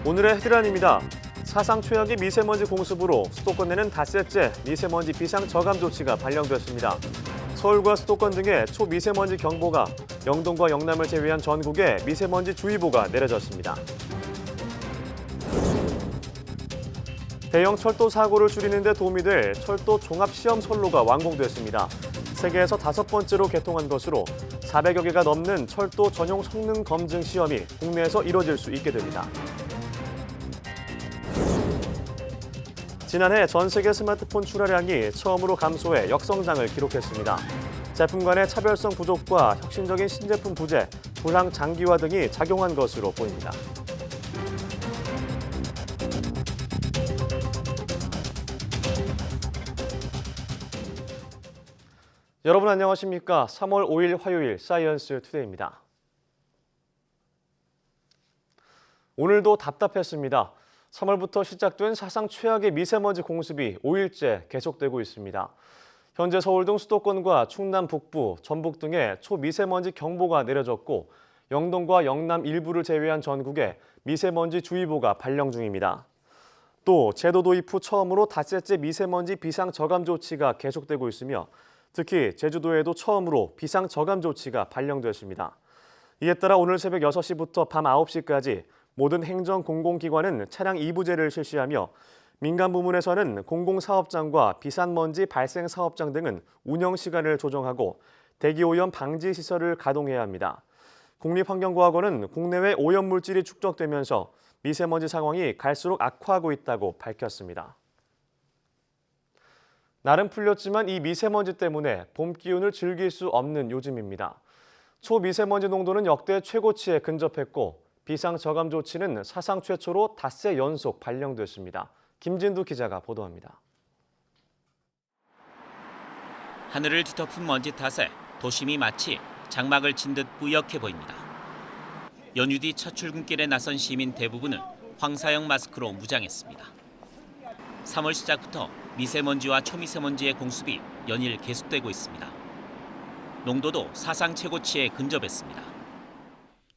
오늘의 헤드라인입니다. 사상 최악의 미세먼지 공습으로 수도권에는 닷새째 미세먼지 비상 저감 조치가 발령됐습니다. 서울과 수도권 등의 초미세먼지 경보가, 영동과 영남을 제외한 전국에 미세먼지 주의보가 내려졌습니다. 대형 철도 사고를 줄이는 데 도움이 될 철도 종합시험선로가 완공됐습니다. 세계에서 5번째로 개통한 것으로 400여 개가 넘는 철도 전용 성능 검증 시험이 국내에서 이뤄질 수 있게 됩니다. 지난해 전 세계 스마트폰 출하량이 처음으로 감소해 역성장을 기록했습니다. 제품 간의 차별성 부족과 혁신적인 신제품 부재, 불황 장기화 등이 작용한 것으로 보입니다. 여러분 안녕하십니까? 3월 5일 화요일 사이언스 투데이입니다. 오늘도 답답했습니다. 3월부터 시작된 사상 최악의 미세먼지 공습이 5일째 계속되고 있습니다. 현재 서울 등 수도권과 충남 북부, 전북 등에 초미세먼지 경보가 내려졌고 영동과 영남 일부를 제외한 전국에 미세먼지 주의보가 발령 중입니다. 또 제도 도입 후 처음으로 닷새째 미세먼지 비상 저감 조치가 계속되고 있으며 특히 제주도에도 처음으로 비상 저감 조치가 발령됐습니다. 이에 따라 오늘 새벽 6시부터 밤 9시까지 모든 행정 공공기관은 차량 2부제를 실시하며 민간 부문에서는 공공사업장과 비산먼지 발생 사업장 등은 운영 시간을 조정하고 대기오염 방지 시설을 가동해야 합니다. 국립환경과학원은 국내외 오염물질이 축적되면서 미세먼지 상황이 갈수록 악화하고 있다고 밝혔습니다. 날은 풀렸지만 이 미세먼지 때문에 봄 기운을 즐길 수 없는 요즘입니다. 초미세먼지 농도는 역대 최고치에 근접했고 비상 저감 조치는 사상 최초로 닷새 연속 발령됐습니다. 김진두 기자가 보도합니다. 하늘을 뒤덮은 먼지 탓에 도심이 마치 장막을 친 듯 뿌옇게 보입니다. 연휴 뒤 첫 출근길에 나선 시민 대부분은 황사형 마스크로 무장했습니다. 3월 시작부터 미세먼지와 초미세먼지의 공습이 연일 계속되고 있습니다. 농도도 사상 최고치에 근접했습니다.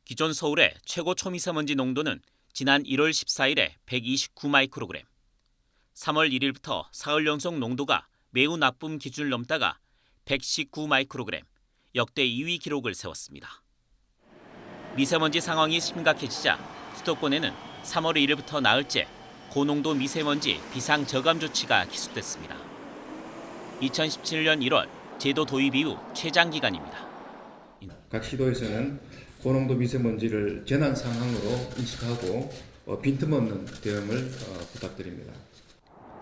기존 서울의 최고 초미세먼지 농도는 지난 1월 14일에 129 마이크로그램, 3월 1일부터 사흘 연속 농도가 매우 나쁨 기준을 넘다가 119 마이크로그램, 역대 2위 기록을 세웠습니다. 미세먼지 상황이 심각해지자 수도권에는 3월 1일부터 나흘째 고농도 미세먼지 비상 저감 조치가 기수됐습니다. 2017년 1월 제도 도입 이후 최장 기간입니다. 각 시도에서는 고농도 미세먼지를 재난 상황으로 인식하고 빈틈없는 대응을 부탁드립니다.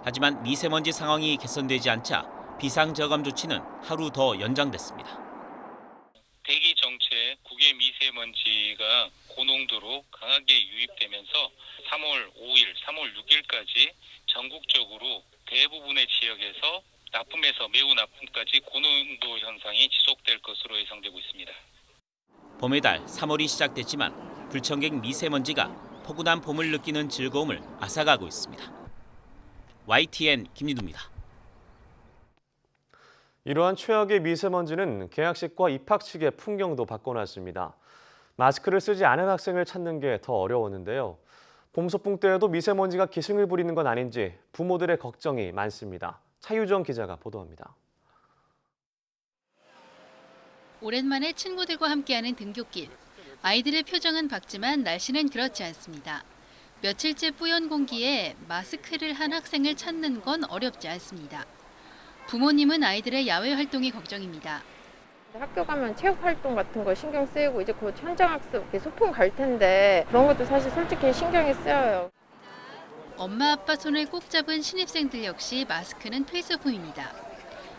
하지만 미세먼지 상황이 개선되지 않자 비상 저감 조치는 하루 더 연장됐습니다. 대기 정체 국외 미세먼지가 고농도로 강하게 유입되면서 3월 5일, 3월 6일까지 전국적으로 대부분의 지역에서 나쁨에서 매우 나쁨까지 고농도 현상이 지속될 것으로 예상되고 있습니다. 봄의 달 3월이 시작됐지만 불청객 미세먼지가 포근한 봄을 느끼는 즐거움을 앗아가고 있습니다. YTN 김진두입니다. 이러한 최악의 미세먼지는 개학식과 입학식의 풍경도 바꿔놨습니다. 마스크를 쓰지 않은 학생을 찾는 게 더 어려웠는데요. 봄 소풍 때에도 미세먼지가 기승을 부리는 건 아닌지 부모들의 걱정이 많습니다. 차유정 기자가 보도합니다. 오랜만에 친구들과 함께하는 등굣길. 아이들의 표정은 밝지만 날씨는 그렇지 않습니다. 며칠째 뿌연 공기에 마스크를 한 학생을 찾는 건 어렵지 않습니다. 부모님은 아이들의 야외 활동이 걱정입니다. 학교 가면 체육 활동 같은 거 신경 쓰이고 이제 곧 현장 학습, 소풍 갈 텐데 그런 것도 사실 솔직히 신경이 쓰여요. 엄마 아빠 손을 꼭 잡은 신입생들 역시 마스크는 필수품입니다.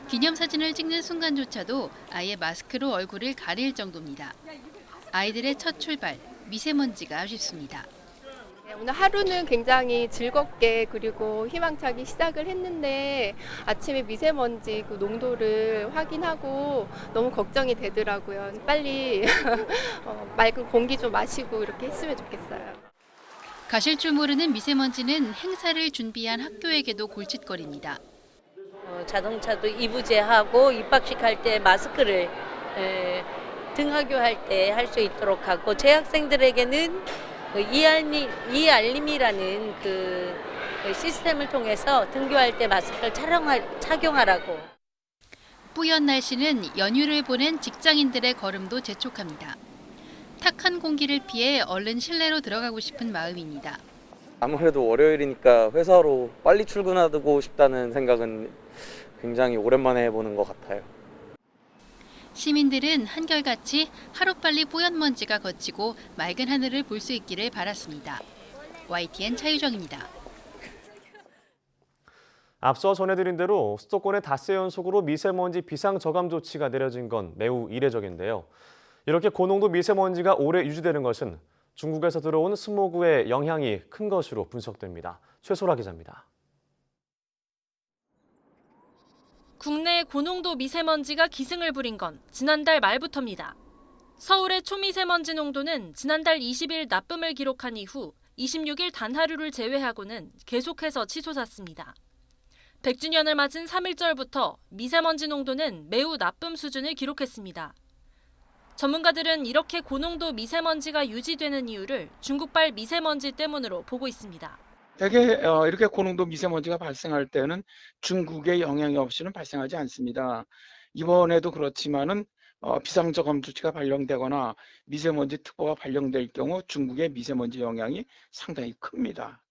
기념사진을 찍는 순간조차도 아예 마스크로 얼굴을 가릴 정도입니다. 아이들의 첫 출발, 미세먼지가 아쉽습니다. 오늘 하루는 굉장히 즐겁게 그리고 희망차게 시작을 했는데 아침에 미세먼지 그 농도를 확인하고 너무 걱정이 되더라고요. 빨리 맑은 공기 좀 마시고 이렇게 했으면 좋겠어요. 가실 줄 모르는 미세먼지는 행사를 준비한 학교에게도 골칫거리입니다. 자동차도 2부제하고 입학식 할 때 마스크를 등하교 할 때 할 수 있도록 하고 재학생들에게는 그 이알림이라는 그 시스템을 통해서 등교할 때 마스크를 착용하라고. 뿌연 날씨는 연휴를 보낸 직장인들의 걸음도 재촉합니다. 탁한 공기를 피해 얼른 실내로 들어가고 싶은 마음입니다. 아무래도 월요일이니까 회사로 빨리 출근하고 싶다는 생각은 굉장히 오랜만에 해보는 것 같아요. 시민들은 한결같이 하루빨리 뿌연 먼지가 걷히고 맑은 하늘을 볼 수 있기를 바랐습니다. YTN 차유정입니다. 앞서 전해드린 대로 수도권에 닷새 연속으로 미세먼지 비상 저감 조치가 내려진 건 매우 이례적인데요. 이렇게 고농도 미세먼지가 오래 유지되는 것은 중국에서 들어온 스모그의 영향이 큰 것으로 분석됩니다. 최소라 기자입니다. 국내 고농도 미세먼지가 기승을 부린 건 지난달 말부터입니다. 서울의 초미세먼지 농도는 지난달 20일 나쁨을 기록한 이후 26일 단하루를 제외하고는 계속해서 치솟았습니다. 100주년을 맞은 3일절부터 미세먼지 농도는 매우 나쁨 수준을 기록했습니다. 전문가들은 이렇게 고농도 미세먼지가 유지되는 이유를 중국발 미세먼지 때문으로 보고 있습니다. 대개 이렇게 고농도 미세먼지가 발생할 때는 중국의 영향이 없이는 발생하지 않습니다. 이번에도 그렇지만은 비상저감 조치가 발령되거나 미세먼지 특보가 발령될 경우 중국의 미세먼지 영향이 상당히 큽니다.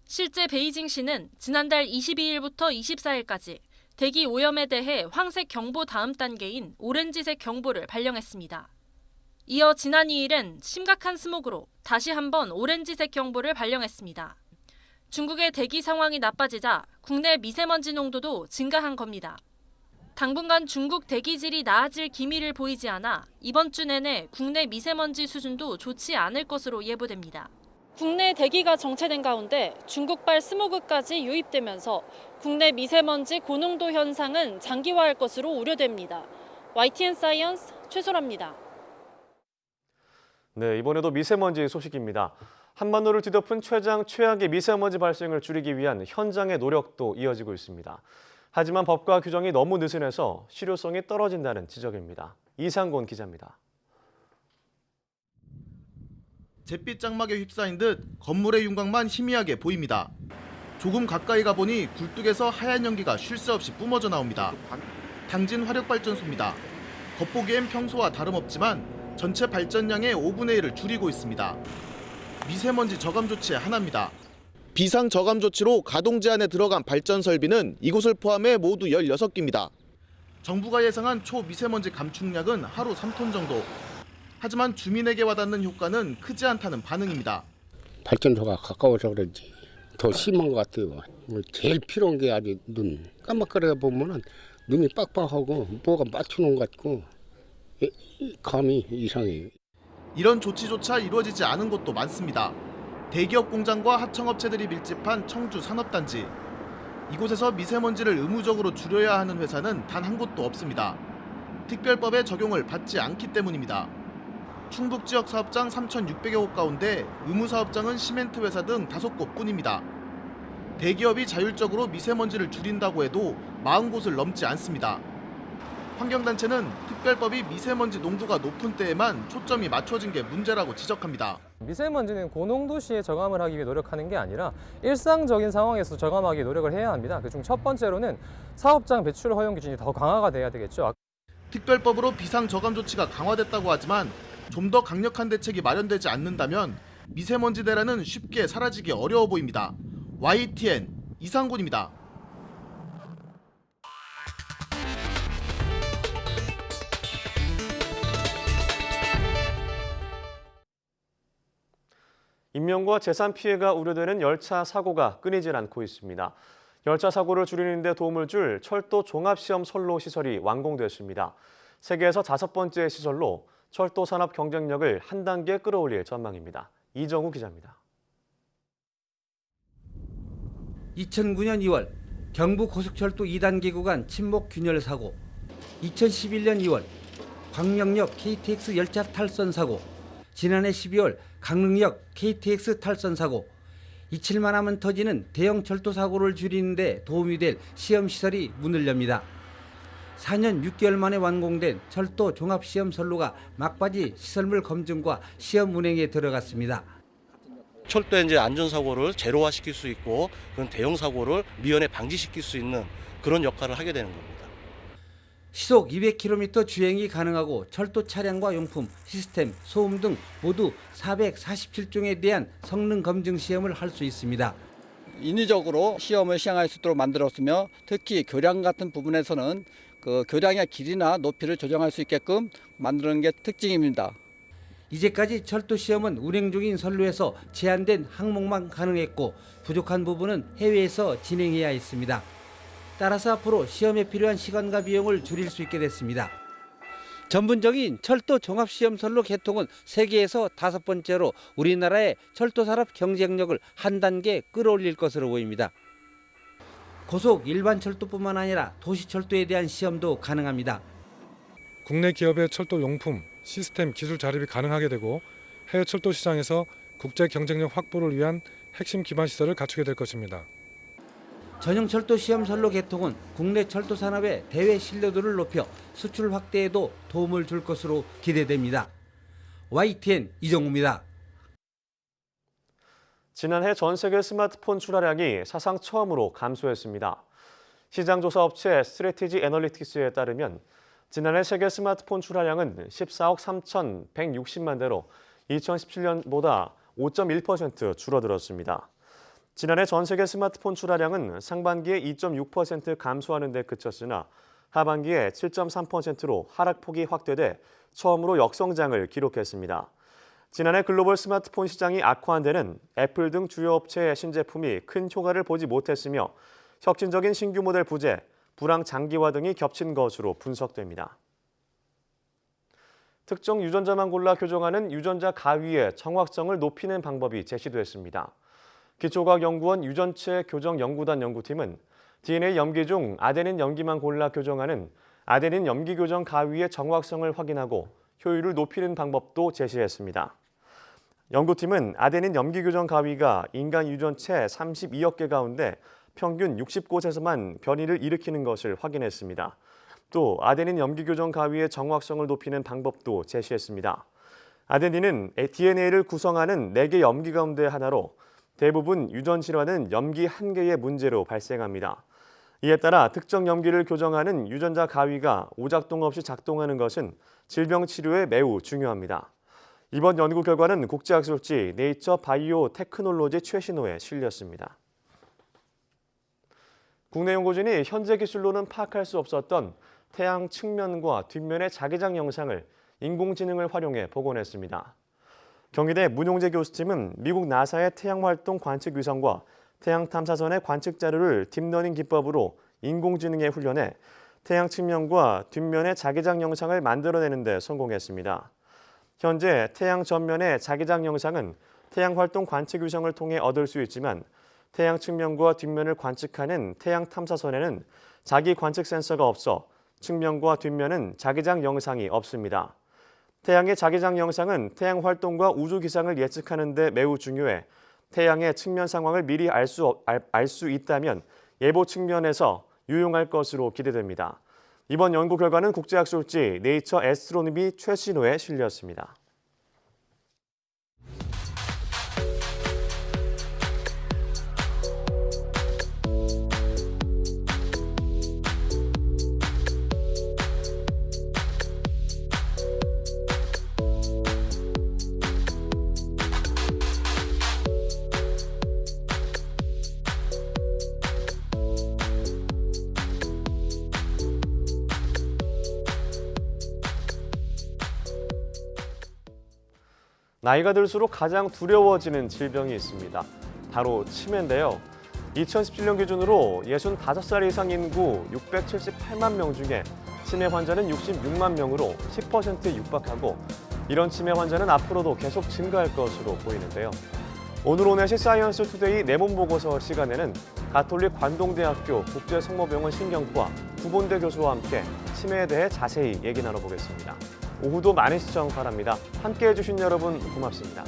실제 베이징시는 지난달 22일부터 24일까지 대기 오염에 대해 황색 경보 다음 단계인 오렌지색 경보를 발령했습니다. 이어 지난 2일엔 심각한 스모그로 다시 한번 오렌지색 경보를 발령했습니다. 중국의 대기 상황이 나빠지자 국내 미세먼지 농도도 증가한 겁니다. 당분간 중국 대기질이 나아질 기미를 보이지 않아 이번 주 내내 국내 미세먼지 수준도 좋지 않을 것으로 예보됩니다. 국내 대기가 정체된 가운데 중국발 스모그까지 유입되면서 국내 미세먼지 고농도 현상은 장기화할 것으로 우려됩니다. YTN 사이언스 최소라입니다. 네, 이번에도 미세먼지 소식입니다. 한반도를 뒤덮은 최악의 미세먼지 발생을 줄이기 위한 현장의 노력도 이어지고 있습니다. 하지만 법과 규정이 너무 느슨해서 실효성이 떨어진다는 지적입니다. 이상곤 기자입니다. 잿빛 장막에 휩싸인 듯 건물의 윤곽만 희미하게 보입니다. 조금 가까이 가보니 굴뚝에서 하얀 연기가 쉴 새 없이 뿜어져 나옵니다. 당진 화력발전소입니다. 겉보기엔 평소와 다름없지만 전체 발전량의 5분의 1을 줄이고 있습니다. 미세먼지 저감 조치의 하나입니다. 비상 저감 조치로 가동 제한에 들어간 발전 설비는 이곳을 포함해 모두 16기입니다. 정부가 예상한 초미세먼지 감축량은 하루 3톤 정도. 하지만 주민에게 와닿는 효과는 크지 않다는 반응입니다. 발전소가 가까워서 그런지 더 심한 것 같아요. 제일 필요한 게 아주 눈. 깜빡거리다 보면은 눈이 빡빡하고 뭐가 맞추는 것 같고 감이 이상해요. 이런 조치조차 이루어지지 않은 곳도 많습니다. 대기업 공장과 하청업체들이 밀집한 청주 산업단지. 이곳에서 미세먼지를 의무적으로 줄여야 하는 회사는 단 한 곳도 없습니다. 특별법의 적용을 받지 않기 때문입니다. 충북 지역 사업장 3,600여 곳 가운데 의무 사업장은 시멘트 회사 등 5곳뿐입니다. 대기업이 자율적으로 미세먼지를 줄인다고 해도 40곳을 넘지 않습니다. 환경단체는 특별법이 미세먼지 농도가 높은 때에만 초점이 맞춰진 게 문제라고 지적합니다. 미세먼지는 고농도 시에 저감을 하기 위해 노력하는 게 아니라 일상적인 상황에서 저감하기 위해 노력을 해야 합니다. 그중 첫 번째로는 사업장 배출 허용 기준이 더 강화가 돼야 되겠죠. 특별법으로 비상 저감 조치가 강화됐다고 하지만 좀 더 강력한 대책이 마련되지 않는다면 미세먼지 대란은 쉽게 사라지기 어려워 보입니다. YTN 이상곤입니다. 인명과 재산 피해가 우려되는 열차 사고가 끊이질 않고 있습니다. 열차 사고를 줄이는 데 도움을 줄 철도 종합시험 선로 시설이 완공됐습니다. 세계에서 5번째 시설로 철도 산업 경쟁력을 한 단계 끌어올릴 전망입니다. 이정우 기자입니다. 2009년 2월 경부 고속철도 2단계 구간 침목 균열 사고, 2011년 2월 광명역 KTX 열차 탈선 사고, 지난해 12월 강릉역 KTX 탈선 사고, 잊힐만 하면 터지는 대형 철도 사고를 줄이는 데 도움이 될 시험시설이 문을 엽니다. 4년 6개월 만에 완공된 철도 종합시험 선로가 막바지 시설물 검증과 시험 운행에 들어갔습니다. 철도의 이제 안전사고를 제로화시킬 수 있고 그런 대형 사고를 미연에 방지시킬 수 있는 그런 역할을 하게 되는 겁니다. 시속 200km 주행이 가능하고 철도 차량과 용품, 시스템, 소음 등 모두 447종에 대한 성능 검증 시험을 할 수 있습니다. 인위적으로 시험을 시행할 수 있도록 만들었으며 특히 교량 같은 부분에서는 그 교량의 길이나 높이를 조정할 수 있게끔 만드는 게 특징입니다. 이제까지 철도 시험은 운행 중인 선로에서 제한된 항목만 가능했고 부족한 부분은 해외에서 진행해야 했습니다. 따라서 앞으로 시험에 필요한 시간과 비용을 줄일 수 있게 됐습니다. 전문적인 철도 종합시험 선로 개통은 세계에서 5번째로 우리나라의 철도 산업 경쟁력을 한 단계 끌어올릴 것으로 보입니다. 고속 일반 철도뿐만 아니라 도시 철도에 대한 시험도 가능합니다. 국내 기업의 철도 용품, 시스템, 기술 자립이 가능하게 되고 해외 철도 시장에서 국제 경쟁력 확보를 위한 핵심 기반 시설을 갖추게 될 것입니다. 전용 철도 시험 선로 개통은 국내 철도 산업의 대외 신뢰도를 높여 수출 확대에도 도움을 줄 것으로 기대됩니다. YTN 이정우입니다. 지난해 전 세계 스마트폰 출하량이 사상 처음으로 감소했습니다. 시장조사 업체 스트래티지 애널리틱스에 따르면 지난해 세계 스마트폰 출하량은 14억 3,160만 대로 2017년보다 5.1% 줄어들었습니다. 지난해 전 세계 스마트폰 출하량은 상반기에 2.6% 감소하는 데 그쳤으나 하반기에 7.3%로 하락폭이 확대돼 처음으로 역성장을 기록했습니다. 지난해 글로벌 스마트폰 시장이 악화한 데는 애플 등 주요 업체의 신제품이 큰 효과를 보지 못했으며 혁신적인 신규 모델 부재, 불황 장기화 등이 겹친 것으로 분석됩니다. 특정 유전자만 골라 교정하는 유전자 가위의 정확성을 높이는 방법이 제시됐습니다. 기초과학연구원 유전체 교정 연구단 연구팀은 DNA 염기 중 아데닌 염기만 골라 교정하는 아데닌 염기 교정 가위의 정확성을 확인하고 효율을 높이는 방법도 제시했습니다. 연구팀은 아데닌 염기 교정 가위가 인간 유전체 32억 개 가운데 평균 60곳에서만 변이를 일으키는 것을 확인했습니다. 또 아데닌 염기 교정 가위의 정확성을 높이는 방법도 제시했습니다. 아데닌은 DNA를 구성하는 4개 염기 가운데 하나로 대부분 유전 질환은 염기 1개의 문제로 발생합니다. 이에 따라 특정 염기를 교정하는 유전자 가위가 오작동 없이 작동하는 것은 질병 치료에 매우 중요합니다. 이번 연구 결과는 국제학술지 네이처 바이오 테크놀로지 최신호에 실렸습니다. 국내 연구진이 현재 기술로는 파악할 수 없었던 태양 측면과 뒷면의 자기장 영상을 인공지능을 활용해 복원했습니다. 경희대 문용재 교수팀은 미국 나사의 태양활동 관측 위성과 태양 탐사선의 관측 자료를 딥러닝 기법으로 인공지능에 훈련해 태양 측면과 뒷면의 자기장 영상을 만들어내는 데 성공했습니다. 현재 태양 전면의 자기장 영상은 태양활동 관측 위성을 통해 얻을 수 있지만 태양 측면과 뒷면을 관측하는 태양 탐사선에는 자기 관측 센서가 없어 측면과 뒷면은 자기장 영상이 없습니다. 태양의 자기장 영상은 태양 활동과 우주 기상을 예측하는 데 매우 중요해 태양의 측면 상황을 미리 알 수 있다면 예보 측면에서 유용할 것으로 기대됩니다. 이번 연구 결과는 국제학술지 네이처 애스트로노미 최신호에 실렸습니다. 나이가 들수록 가장 두려워지는 질병이 있습니다. 바로 치매인데요. 2017년 기준으로 65살 이상 인구 678만 명 중에 치매 환자는 66만 명으로 10%에 육박하고 이런 치매 환자는 앞으로도 계속 증가할 것으로 보이는데요. 오늘 오넷이 사이언스 투데이 내몸 보고서 시간에는 가톨릭 관동대학교 국제성모병원 신경과 구본대 교수와 함께 치매에 대해 자세히 얘기 나눠보겠습니다. 오후도 많은 시청 바랍니다. 함께해 주신 여러분 고맙습니다.